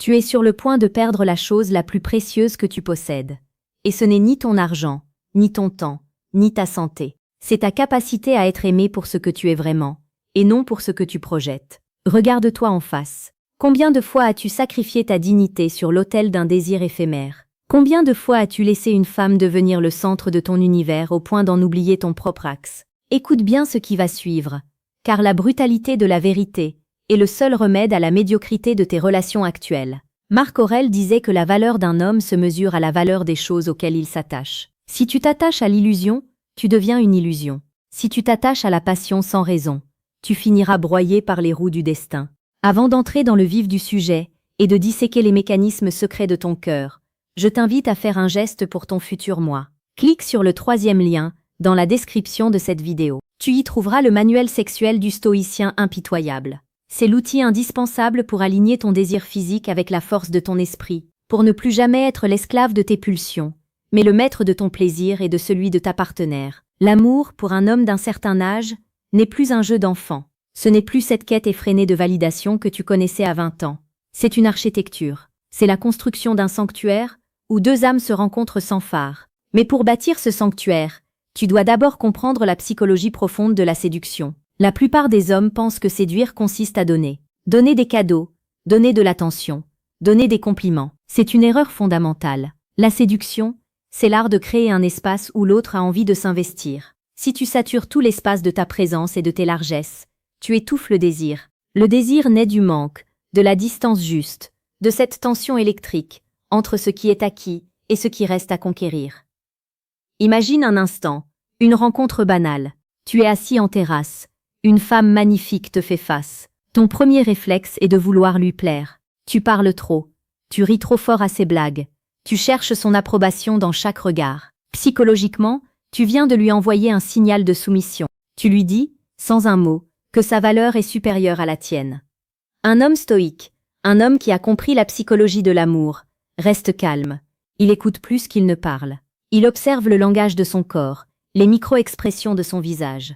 Tu es sur le point de perdre la chose la plus précieuse que tu possèdes. Et ce n'est ni ton argent, ni ton temps, ni ta santé. C'est ta capacité à être aimé pour ce que tu es vraiment, et non pour ce que tu projettes. Regarde-toi en face. Combien de fois as-tu sacrifié ta dignité sur l'autel d'un désir éphémère? Combien de fois as-tu laissé une femme devenir le centre de ton univers au point d'en oublier ton propre axe? Écoute bien ce qui va suivre, car la brutalité de la vérité est le seul remède à la médiocrité de tes relations actuelles. Marc Aurèle disait que la valeur d'un homme se mesure à la valeur des choses auxquelles il s'attache. Si tu t'attaches à l'illusion, tu deviens une illusion. Si tu t'attaches à la passion sans raison, tu finiras broyé par les roues du destin. Avant d'entrer dans le vif du sujet et de disséquer les mécanismes secrets de ton cœur, je t'invite à faire un geste pour ton futur moi. Clique sur le 3e lien dans la description de cette vidéo. Tu y trouveras le manuel sexuel du stoïcien impitoyable. C'est l'outil indispensable pour aligner ton désir physique avec la force de ton esprit, pour ne plus jamais être l'esclave de tes pulsions, mais le maître de ton plaisir et de celui de ta partenaire. L'amour, pour un homme d'un certain âge, n'est plus un jeu d'enfant. Ce n'est plus cette quête effrénée de validation que tu connaissais à 20 ans. C'est une architecture. C'est la construction d'un sanctuaire où deux âmes se rencontrent sans phare. Mais pour bâtir ce sanctuaire, tu dois d'abord comprendre la psychologie profonde de la séduction. La plupart des hommes pensent que séduire consiste à donner. Donner des cadeaux, donner de l'attention, donner des compliments. C'est une erreur fondamentale. La séduction, c'est l'art de créer un espace où l'autre a envie de s'investir. Si tu satures tout l'espace de ta présence et de tes largesses, tu étouffes le désir. Le désir naît du manque, de la distance juste, de cette tension électrique entre ce qui est acquis et ce qui reste à conquérir. Imagine un instant, une rencontre banale. Tu es assis en terrasse, une femme magnifique te fait face. Ton premier réflexe est de vouloir lui plaire. Tu parles trop, tu ris trop fort à ses blagues, tu cherches son approbation dans chaque regard. Psychologiquement, tu viens de lui envoyer un signal de soumission. Tu lui dis, sans un mot, que sa valeur est supérieure à la tienne. Un homme stoïque, un homme qui a compris la psychologie de l'amour, reste calme. Il écoute plus qu'il ne parle. Il observe le langage de son corps, les micro-expressions de son visage.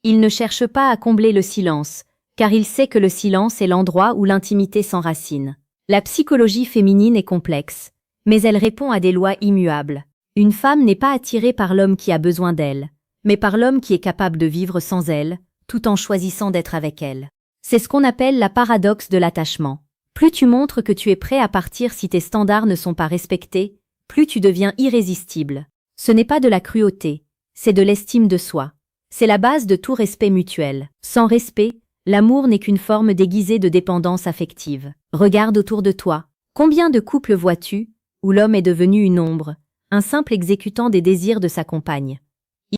Il ne cherche pas à combler le silence, car il sait que le silence est l'endroit où l'intimité s'enracine. La psychologie féminine est complexe, mais elle répond à des lois immuables. Une femme n'est pas attirée par l'homme qui a besoin d'elle, mais par l'homme qui est capable de vivre sans elle, tout en choisissant d'être avec elle. C'est ce qu'on appelle la paradoxe de l'attachement. Plus tu montres que tu es prêt à partir si tes standards ne sont pas respectés, plus tu deviens irrésistible. Ce n'est pas de la cruauté, c'est de l'estime de soi. C'est la base de tout respect mutuel. Sans respect, l'amour n'est qu'une forme déguisée de dépendance affective. Regarde autour de toi. Combien de couples vois-tu, où l'homme est devenu une ombre, un simple exécutant des désirs de sa compagne?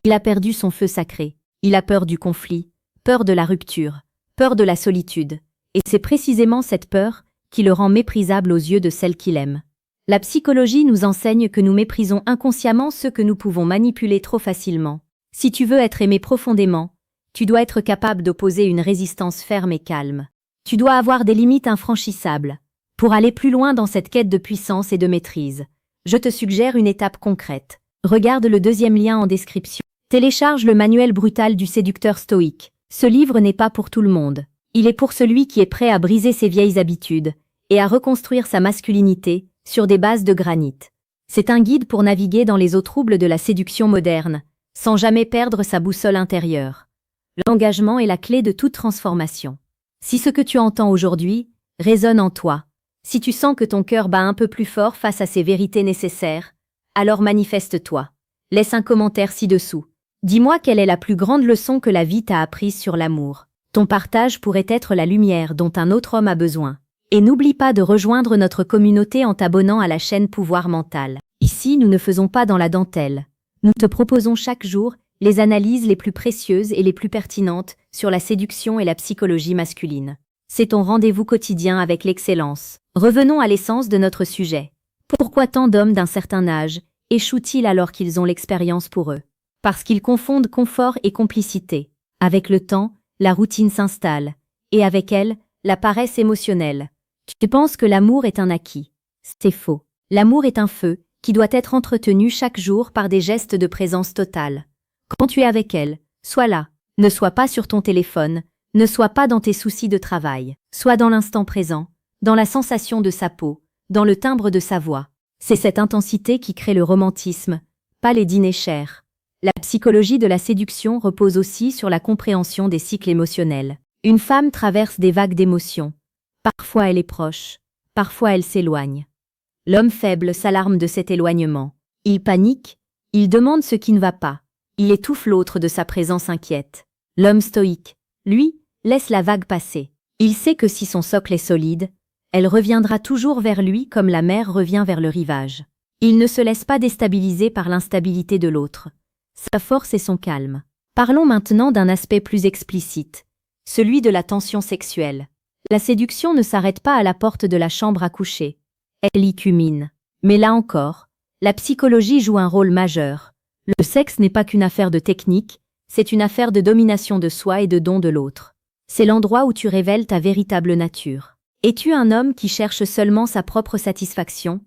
Il a perdu son feu sacré. Il a peur du conflit, peur de la rupture, peur de la solitude. Et c'est précisément cette peur qui le rend méprisable aux yeux de celle qu'il aime. La psychologie nous enseigne que nous méprisons inconsciemment ceux que nous pouvons manipuler trop facilement. Si tu veux être aimé profondément, tu dois être capable d'opposer une résistance ferme et calme. Tu dois avoir des limites infranchissables. Pour aller plus loin dans cette quête de puissance et de maîtrise, je te suggère une étape concrète. Regarde le 2e lien en description. Télécharge le manuel brutal du séducteur stoïque. Ce livre n'est pas pour tout le monde. Il est pour celui qui est prêt à briser ses vieilles habitudes et à reconstruire sa masculinité sur des bases de granit. C'est un guide pour naviguer dans les eaux troubles de la séduction moderne, sans jamais perdre sa boussole intérieure. L'engagement est la clé de toute transformation. Si ce que tu entends aujourd'hui résonne en toi, si tu sens que ton cœur bat un peu plus fort face à ces vérités nécessaires, alors manifeste-toi. Laisse un commentaire ci-dessous. Dis-moi quelle est la plus grande leçon que la vie t'a apprise sur l'amour. Ton partage pourrait être la lumière dont un autre homme a besoin. Et n'oublie pas de rejoindre notre communauté en t'abonnant à la chaîne Pouvoir Mental. Ici, nous ne faisons pas dans la dentelle. Nous te proposons chaque jour les analyses les plus précieuses et les plus pertinentes sur la séduction et la psychologie masculine. C'est ton rendez-vous quotidien avec l'excellence. Revenons à l'essence de notre sujet. Pourquoi tant d'hommes d'un certain âge échouent-ils alors qu'ils ont l'expérience pour eux? Parce qu'ils confondent confort et complicité. Avec le temps, la routine s'installe, et avec elle, la paresse émotionnelle. Tu penses que l'amour est un acquis. C'est faux. L'amour est un feu qui doit être entretenu chaque jour par des gestes de présence totale. Quand tu es avec elle, sois là. Ne sois pas sur ton téléphone, ne sois pas dans tes soucis de travail. Sois dans l'instant présent, dans la sensation de sa peau, dans le timbre de sa voix. C'est cette intensité qui crée le romantisme, pas les dîners chers. La psychologie de la séduction repose aussi sur la compréhension des cycles émotionnels. Une femme traverse des vagues d'émotions. Parfois elle est proche, parfois elle s'éloigne. L'homme faible s'alarme de cet éloignement. Il panique, il demande ce qui ne va pas. Il étouffe l'autre de sa présence inquiète. L'homme stoïque, lui, laisse la vague passer. Il sait que si son socle est solide, elle reviendra toujours vers lui comme la mer revient vers le rivage. Il ne se laisse pas déstabiliser par l'instabilité de l'autre. Sa force est son calme. Parlons maintenant d'un aspect plus explicite, celui de la tension sexuelle. La séduction ne s'arrête pas à la porte de la chambre à coucher. Elle y culmine. Mais là encore, la psychologie joue un rôle majeur. Le sexe n'est pas qu'une affaire de technique, c'est une affaire de domination de soi et de don de l'autre. C'est l'endroit où tu révèles ta véritable nature. Es-tu un homme qui cherche seulement sa propre satisfaction?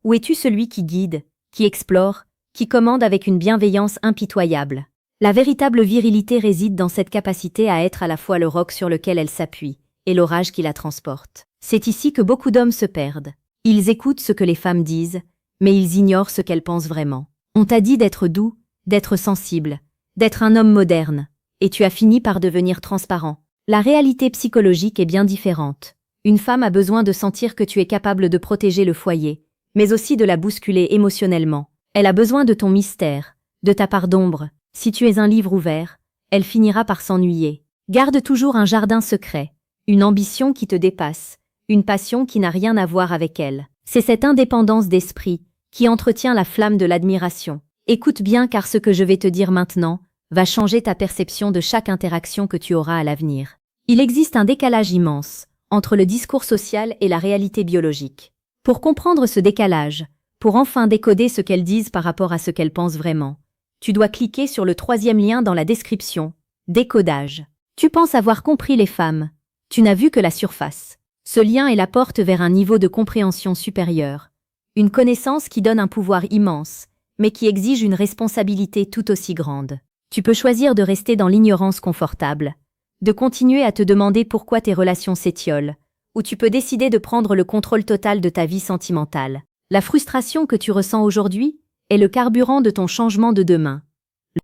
Ou es-tu celui qui guide, qui explore, qui commande avec une bienveillance impitoyable? La véritable virilité réside dans cette capacité à être à la fois le roc sur lequel elle s'appuie et l'orage qui la transporte. C'est ici que beaucoup d'hommes se perdent. Ils écoutent ce que les femmes disent, mais ils ignorent ce qu'elles pensent vraiment. On t'a dit d'être doux, d'être sensible, d'être un homme moderne, et tu as fini par devenir transparent. La réalité psychologique est bien différente. Une femme a besoin de sentir que tu es capable de protéger le foyer, mais aussi de la bousculer émotionnellement. Elle a besoin de ton mystère, de ta part d'ombre. Si tu es un livre ouvert, elle finira par s'ennuyer. Garde toujours un jardin secret, une ambition qui te dépasse, une passion qui n'a rien à voir avec elle. C'est cette indépendance d'esprit qui entretient la flamme de l'admiration. Écoute bien car ce que je vais te dire maintenant va changer ta perception de chaque interaction que tu auras à l'avenir. Il existe un décalage immense entre le discours social et la réalité biologique. Pour comprendre ce décalage, pour enfin décoder ce qu'elles disent par rapport à ce qu'elles pensent vraiment, tu dois cliquer sur le 3e lien dans la description, décodage. Tu penses avoir compris les femmes, tu n'as vu que la surface. Ce lien est la porte vers un niveau de compréhension supérieur, une connaissance qui donne un pouvoir immense, mais qui exige une responsabilité tout aussi grande. Tu peux choisir de rester dans l'ignorance confortable, de continuer à te demander pourquoi tes relations s'étiolent, ou tu peux décider de prendre le contrôle total de ta vie sentimentale. La frustration que tu ressens aujourd'hui est le carburant de ton changement de demain.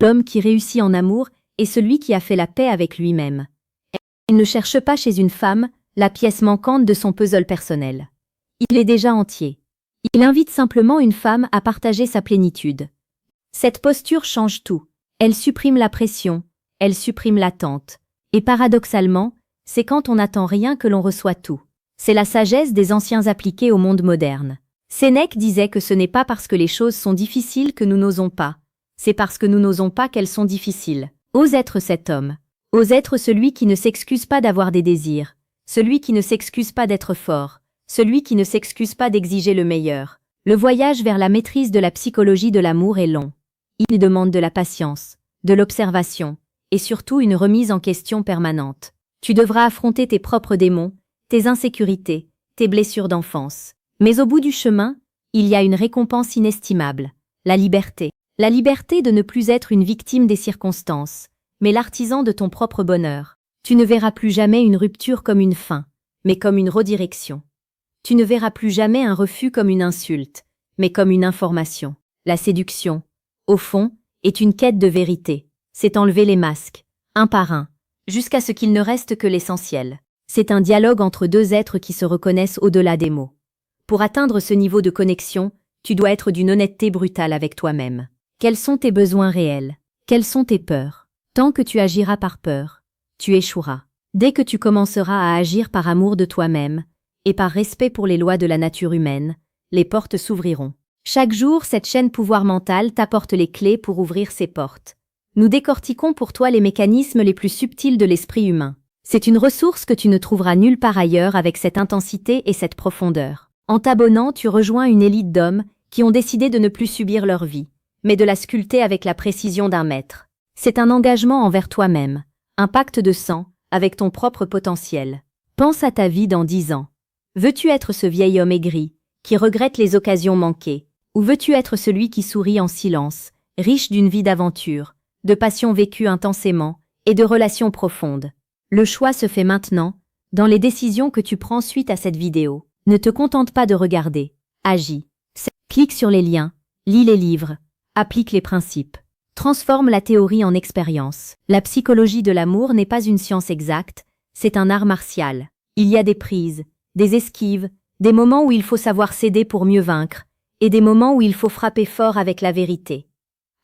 L'homme qui réussit en amour est celui qui a fait la paix avec lui-même. Il ne cherche pas chez une femme la pièce manquante de son puzzle personnel. Il est déjà entier. Il invite simplement une femme à partager sa plénitude. Cette posture change tout. Elle supprime la pression, elle supprime l'attente. Et paradoxalement, c'est quand on n'attend rien que l'on reçoit tout. C'est la sagesse des anciens appliquée au monde moderne. Sénèque disait que ce n'est pas parce que les choses sont difficiles que nous n'osons pas, c'est parce que nous n'osons pas qu'elles sont difficiles. Ose être cet homme. Ose être celui qui ne s'excuse pas d'avoir des désirs, celui qui ne s'excuse pas d'être fort, celui qui ne s'excuse pas d'exiger le meilleur. Le voyage vers la maîtrise de la psychologie de l'amour est long. Il demande de la patience, de l'observation, et surtout une remise en question permanente. Tu devras affronter tes propres démons, tes insécurités, tes blessures d'enfance. Mais au bout du chemin, il y a une récompense inestimable, la liberté. La liberté de ne plus être une victime des circonstances, mais l'artisan de ton propre bonheur. Tu ne verras plus jamais une rupture comme une fin, mais comme une redirection. Tu ne verras plus jamais un refus comme une insulte, mais comme une information. La séduction, au fond, est une quête de vérité. C'est enlever les masques, un par un, jusqu'à ce qu'il ne reste que l'essentiel. C'est un dialogue entre deux êtres qui se reconnaissent au-delà des mots. Pour atteindre ce niveau de connexion, tu dois être d'une honnêteté brutale avec toi-même. Quels sont tes besoins réels? Quelles sont tes peurs? Tant que tu agiras par peur, tu échoueras. Dès que tu commenceras à agir par amour de toi-même, et par respect pour les lois de la nature humaine, les portes s'ouvriront. Chaque jour, cette chaîne pouvoir mental t'apporte les clés pour ouvrir ces portes. Nous décortiquons pour toi les mécanismes les plus subtils de l'esprit humain. C'est une ressource que tu ne trouveras nulle part ailleurs avec cette intensité et cette profondeur. En t'abonnant, tu rejoins une élite d'hommes qui ont décidé de ne plus subir leur vie, mais de la sculpter avec la précision d'un maître. C'est un engagement envers toi-même, un pacte de sang avec ton propre potentiel. Pense à ta vie dans 10 ans. Veux-tu être ce vieil homme aigri, qui regrette les occasions manquées, ou veux-tu être celui qui sourit en silence, riche d'une vie d'aventure, de passions vécues intensément et de relations profondes? Le choix se fait maintenant, dans les décisions que tu prends suite à cette vidéo. Ne te contente pas de regarder. Agis. Clique sur les liens, lis les livres, applique les principes. Transforme la théorie en expérience. La psychologie de l'amour n'est pas une science exacte, c'est un art martial. Il y a des prises, des esquives, des moments où il faut savoir céder pour mieux vaincre, et des moments où il faut frapper fort avec la vérité.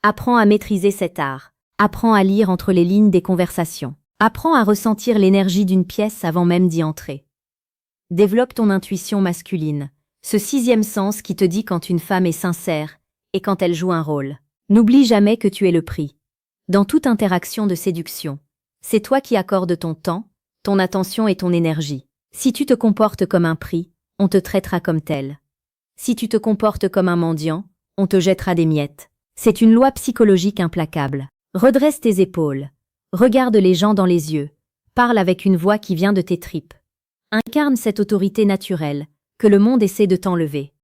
Apprends à maîtriser cet art. Apprends à lire entre les lignes des conversations. Apprends à ressentir l'énergie d'une pièce avant même d'y entrer. Développe ton intuition masculine, ce sixième sens qui te dit quand une femme est sincère et quand elle joue un rôle. N'oublie jamais que tu es le prix. Dans toute interaction de séduction, c'est toi qui accordes ton temps, ton attention et ton énergie. Si tu te comportes comme un prix, on te traitera comme tel. Si tu te comportes comme un mendiant, on te jettera des miettes. C'est une loi psychologique implacable. Redresse tes épaules. Regarde les gens dans les yeux. Parle avec une voix qui vient de tes tripes. Incarne cette autorité naturelle que le monde essaie de t'enlever.